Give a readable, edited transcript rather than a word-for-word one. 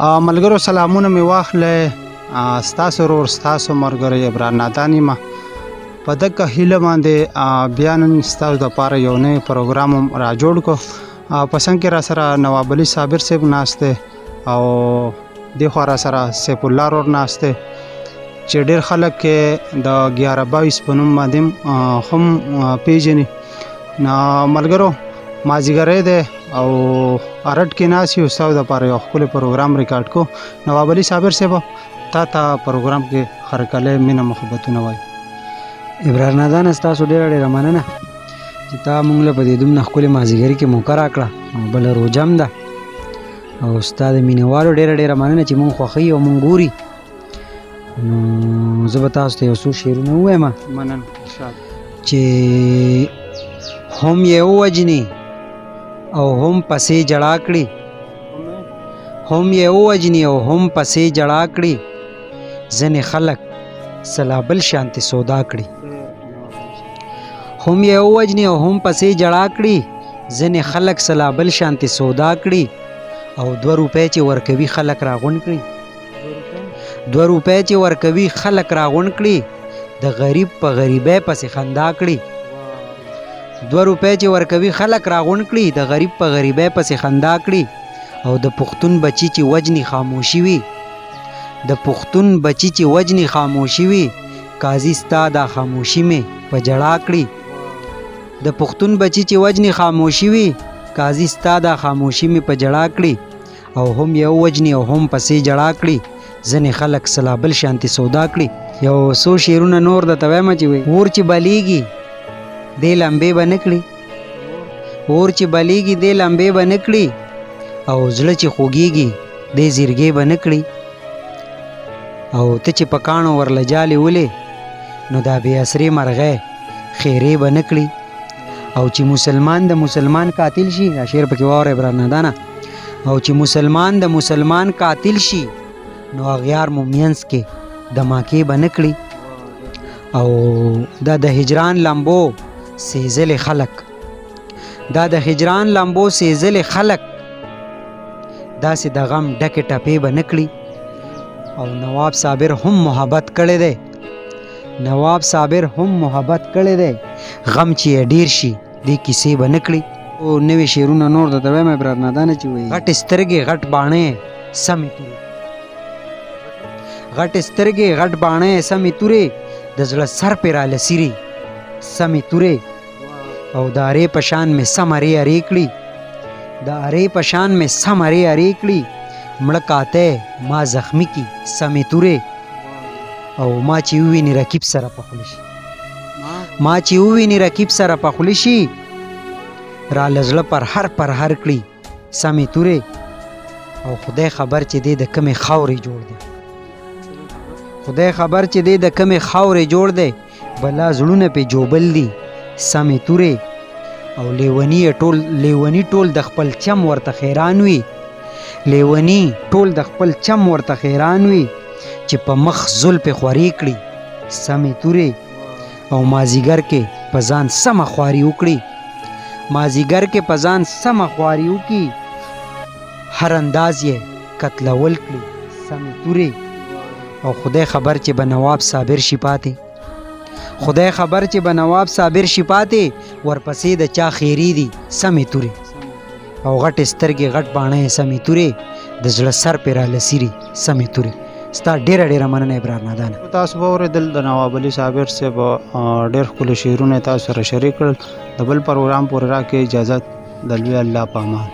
ملګرو سلامونه مې واخلئ. ستاسو ورور ستاسو ملګری عبران نادان یم. په دغه هیله باندې بیا نن ستاسو دپاره یو نوی پروګرام هم راجوړ کړو. په څنګ کې را سره نواب علي صابر صاحب ناست دی او دې خوا را سره سیف الله ورور ناست دی چې ډېر خلک د 1122 په نوم باندې هم پیژني. ملګرو مازدیګری دی او ارټ کې ناست یو ستاسو دپاره یو ښکلی پروګرام ریکارډ کو. نواب علي صابر صاحب تا ته پروګرام کې هرکلی مینه محبتونه وایي. عبران نادان ستاسو ډېره ډېره مننه چې تا موږ له په دې دومره ښکلې مازدیګري کې موقع راکړه او بله روژه هم ده او ستا د مینهوالو ډېره ډېره مننه چې موږ خوښوي او موږ ګوري. نو زه به تاسو ته یو څو شعرونه ووایم مننه چې هم یې ووجني او هم پسې جړا کړي، هم یې ووجني او هم پسې جړا کړي، ځینې خلک سلابل شانتې سودا کړي. هم یې ووجني او هم پسې جړا کړي، ځینې خلک سلابل شانتې سودا کړي او 2 روپۍ چې ورکوي خلک راغونډ کړي، 2 روپۍ چې ورکوي خلک راغونډ کړي، د غریب په غریبۍ پسې خندا کړي. 2 روپۍ چې ورکوي خلک راغونډ کړي، د غریب په غریبۍ پسې خندا کړي او د پښتون بچي چې وجني خاموشي وي، د پښتون بچي چې وجني خاموشي وي، قاضي ستا دا خاموشي مې په جړا کړي. د پښتون بچي چې وجني خاموشي وي، قاضي ستا دا خاموشي مې په جړا کړي او هم یې وجني او هم پسې جړا کړي، ځینې خلک سلابل شانتې سودا کړي. یو څو شعرونه نور درته وایم چې وایي اور چې بلیږي دې لمبې به نه کړي، اور چې بلیږي دې لمبې به نه کړي او زړه چې خوږیږي دې زیرګې به نه کړي او ته چې په کاڼو ورلجالې ولې نو دا بې اسرې مرغۍ خیرې به نه کړي او چې مسلمان د مسلمان قاتل شي، دا شعر پکې واوره عبران نادانه، او چې مسلمان د مسلمان قاتل شي نو اغیار مو مینځ کې دماکې به نه کړي او دا د هجران لمبو سیزلې خلک، دا د هجران لمبو سیزلې خلک داسې د غم ډکې ټپې به نه کړي او نواب صابر هم محبت کړی دی، نواب صابر هم محبت کړی دی، غم چې یې ډیر شي دې کیسې به نه کړي. او نوي شعرونه نور درته وایم عبران نادانه چې وایي غټې سترګې غټ باڼې سمې تورې، غټې سترګې غټ باڼې سمې تورې، د زړه سر پې راله څیرې سمې تورې او د ارې په شان مې سم ارې ارې کړي، د ارې په شان مې سم ارې ارې کړي، مړه کاتی ما زخمی کی سمې تورې او ما چې وویني رقیب سره پخلی شي، ما چې وویني رقیب سره پخلی شي، راله زړه پر هر کړي سمې تورې او خدای خبر چې دی د کمې خاورې جوړ دی، خدای خبر چې دی د کمې خاورې جوړ دی، بلا زړونه پې جوبل دي سمې تورې او لیونی ټول د خپل چم ورته خیران وي، لیونی ټول د خپل چم ورته خیران وي چې په مخ زلفې خورې کړي سمې تورې او مازدیګر کې په ځان سمه خواري وکړي، مازدیګر کې په ځان سمه خواري وکړي، هر انداز یې قتلول کړي سمې تورې او خدای خبر چې به نواب صابر شي پاتې، خدای خبر چې به نواب صابر شي پاتې، ورپسې د چا خیری دي سمې تورې او غټې سترګې غټ باڼې سمې تورې، د زړه سر پې راله څیرې سمې تورې. ستا ډېره ډېره مننه عبران نادانه. تاسو به اورېدل د نواب علي صابر صاحب ډېر ښکلي شعرونه تاسو سره شریک کړل. د بل پروګرام پورې راکړئ اجازت، د لوی الله په امان.